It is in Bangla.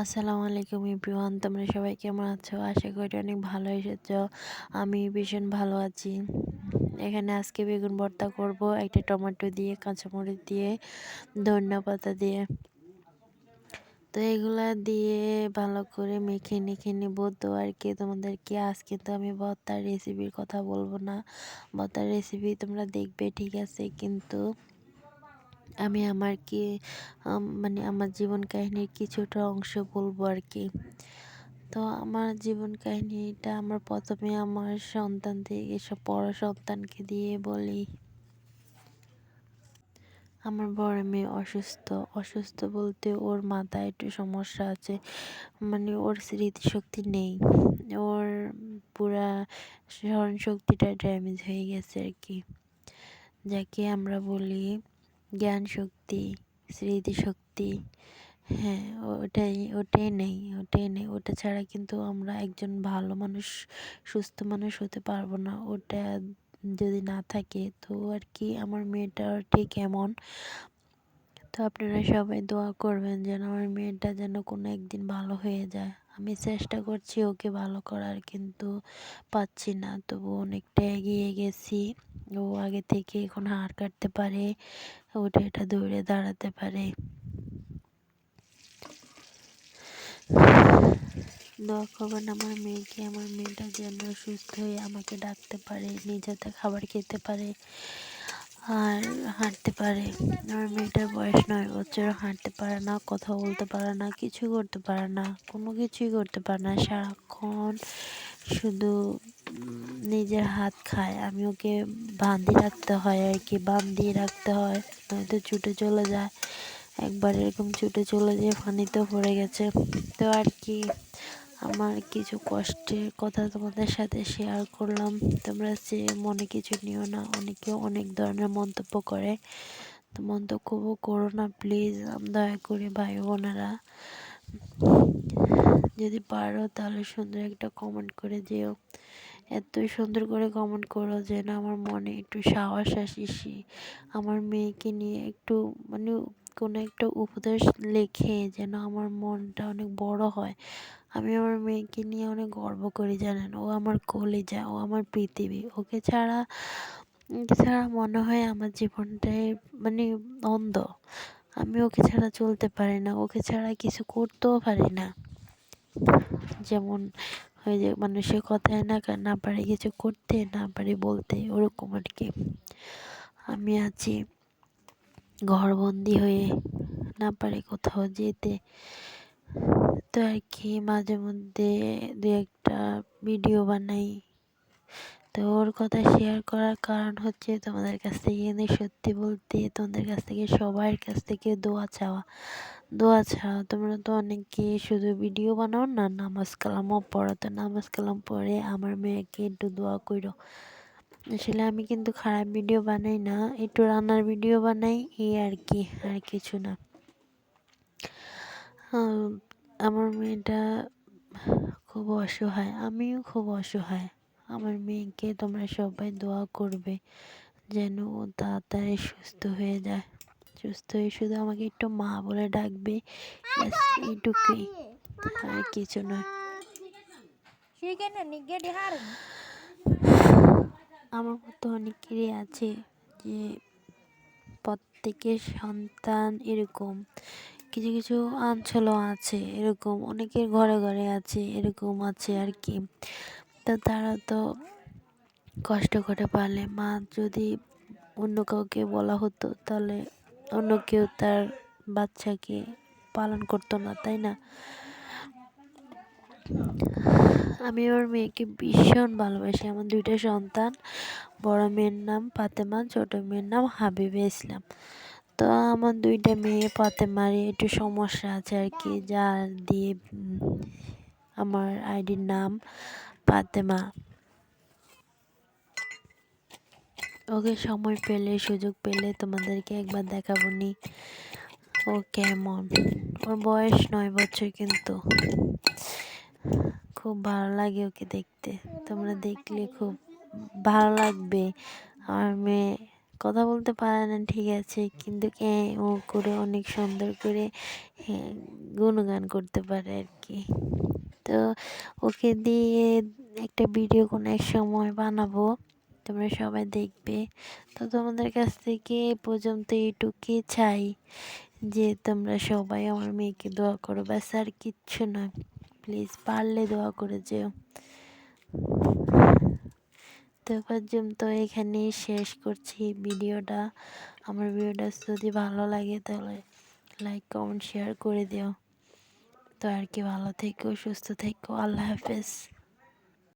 আসসালামু আলাইকুম এভরিওয়ান, তোমরা সবাই কেমন আছো? আশা করি অনেক ভালো এসেছো। আমি ভীষণ ভালো আছি। এখানে আজকে বেগুন ভর্তা করব, একটা টমেটো দিয়ে, কাঁচামরিচ দিয়ে, ধনিয়া পাতা দিয়ে। তো এগুলা দিয়ে ভালো করে মেখে নিখে নেব। তো আর কি তোমাদেরকে আজকে তো আমি ভর্তার রেসিপির কথা বলবো না। ভর্তার রেসিপি তোমরা দেখবে, ঠিক আছে, কিন্তু আমি মানে আমার জীবন কাহিনীর কিছুটা অংশ বলবো আর কি। তো আমার জীবন কাহিনীটা আমার প্রথমে আমার সন্তান থেকে এসব বড় সন্তানকে দিয়ে বলি। আমার বড় মেয়ে অসুস্থ। অসুস্থ বলতে ওর মাথায় একটু সমস্যা আছে, মানে ওর স্মৃতিশক্তি নেই। ওর পুরা স্মরণ শক্তিটা ড্যামেজ হয়ে গেছে আর কি, যাকে আমরা বলি জ্ঞান শক্তি, স্মৃতিশক্তি। হ্যাঁ, ওটাই নেই। ওটা ছাড়া কিন্তু আমরা একজন ভালো মানুষ, সুস্থ মানুষ হতে পারবো না। ওটা যদি না থাকে তো আর কি আমার মেয়েটার ঠিক এমন। তো আপনারা সবাই দোয়া করবেন যেন আমার মেয়েটা যেন কোনো একদিন ভালো হয়ে যায়। আমি চেষ্টা করছি ওকে ভালো করার, কিন্তু পাচ্ছি না। তবু অনেকটা এগিয়ে গেছি। ও আগে থেকে এখন হাড় কাটতে পারে, ওটা এটা দৌড়ে দাঁড়াতে পারে। দোয়া করবেন আমার মেয়েকে, আমার মেয়েটা যেন সুস্থ হয়ে আমাকে ডাকতে পারে, নিজেতে খাবার খেতে পারে আর হাঁটতে পারে। আমার মেয়েটার বয়স 9 বছর, হাঁটতে পারে না, কথা বলতে পারে না, কিছু করতে পারে না, কোনো কিছুই করতে পারে না। সারাক্ষণ শুধু নিজের হাত খায়। আমি ওকে বাঁধিয়ে রাখতে হয় আর কি, বাঁধিয়ে রাখতে হয়, নয়তো ছুটে চলে যায়। একবার এরকম ছুটে চলে যেয়ে পানিতেও পড়ে গেছে। তো আর কি আমার কিছু কষ্টের কথা তোমাদের সাথে শেয়ার করলাম। তোমরা যে মনে কিছু নিও না, অনেকে অনেক ধরনের মন্তব্য করে, তো মন্তব্য করো না প্লিজ, দয়া করে ভাই বোনেরা। যদি পারো তাহলে সুন্দর একটা কমেন্ট করে যেও। এত সুন্দর করে কমেন্ট করো যেন আমার মনে একটু সাহস আসি, আমার মেয়েকে নিয়ে একটু মানে কোনো একটা উপদেশ লেখে যেন আমার মনটা অনেক বড় হয়। আমি আমার মেয়েকে নিয়ে অনেক গর্ব করি, জানেন। ও আমার কলিজা, ও আমার পৃথিবী। ওকে ছাড়া মনে হয় আমার জীবনটাই মানে অন্ধ। আমি ওকে ছাড়া চলতে পারি না, ওকে ছাড়া কিছু করতেও পারি না। যেমন ওই যে মানুষের কথায় না না পারে কিছু করতে, না পারে বলতে, ওরকম আর কি। আমি আছি ঘরবন্দি হয়ে, না পারি কোথাও যেতে। তো আর কি মাঝে মধ্যে দু একটা ভিডিও বানাই। তো ওর কথা শেয়ার করার কারণ হচ্ছে তোমাদের কাছ থেকে কিন্তু সত্যি বলতে, তোমাদের কাছ থেকে সবার কাছ থেকে দোয়া চাওয়া। দোয়া ছাড়া তোমরা তো অনেকে শুধু ভিডিও বানাও না, নামাজ কালামও পড়ো। তো নামাজ কালাম পড়ে আমার মেয়েকে একটু দোয়া করো। আসলে আমি কিন্তু খারাপ ভিডিও বানাই না, একটু রান্নার ভিডিও বানাই, এই আর কি, আর কিছু না। আমার মেয়েটা খুব অসহায়, আমিও খুব অসহায়। আমার মেয়েকে তোমরা সবাই দোয়া করবে যেন ও তাড়াতাড়ি সুস্থ হয়ে যায়। সুস্থ হয়ে শুধু আমাকে একটু মা বলে ডাকবে, ব্যাস এইটুকুই, আর কিছু নয়। আমার মতো অনেকেরই আছে যে প্রত্যেকের সন্তান এরকম, কিছু কিছু অঞ্চলও আছে এরকম, অনেকের ঘরে ঘরে আছে এরকম আছে আর কি। তো তারা তো কষ্ট করে পালে। মা যদি অন্য কাউকে বলা হতো তাহলে অন্য কেউ তার বাচ্চাকে পালন করতো না, তাই না? আমি আমার মেয়েকে ভীষণ ভালোবাসি। আমার দুইটা সন্তান, বড় মেয়ের নাম ফাতেমা, ছোট মেয়ের নাম হাবিবে ইসলাম। তো আমার দুইটা মেয়ে, ফাতেমার একটু সমস্যা আছে আর কি, যার দিয়ে আমার আইডির নাম ফাতেমা। ওকে সময় পেলে, সুযোগ পেলে তোমাদেরকে একবার দেখাবো নি ও কেমন। ওর বয়স 9 বছর, কিন্তু খুব ভালো লাগে ওকে দেখতে। তোমরা দেখলে খুব ভালো লাগবে। আমার মেয়ে কথা বলতে পারে না ঠিক আছে, কিন্তু ও করে অনেক সুন্দর করে হ্যাঁ গুণগান করতে পারে আর কি। তো ওকে দিয়ে একটা ভিডিও কোনো এক সময় বানাবো, তোমরা সবাই দেখবে। তো তোমাদের কাছ থেকে এ পর্যন্ত এইটুকুই চাই যে তোমরা সবাই আমার মেয়েকে দোয়া করো, ব্যাস আর কিচ্ছু নয়। প্লিজ পারলে দোয়া করে যেও। তো পর্যন্ত এখানেই শেষ করছি ভিডিওটা। আমার ভিডিওটা যদি ভালো লাগে তাহলে লাইক কমেন্ট শেয়ার করে দিও। তো আর কি, ভালো থেকো, সুস্থ থেকো, আল্লাহ হাফেজ।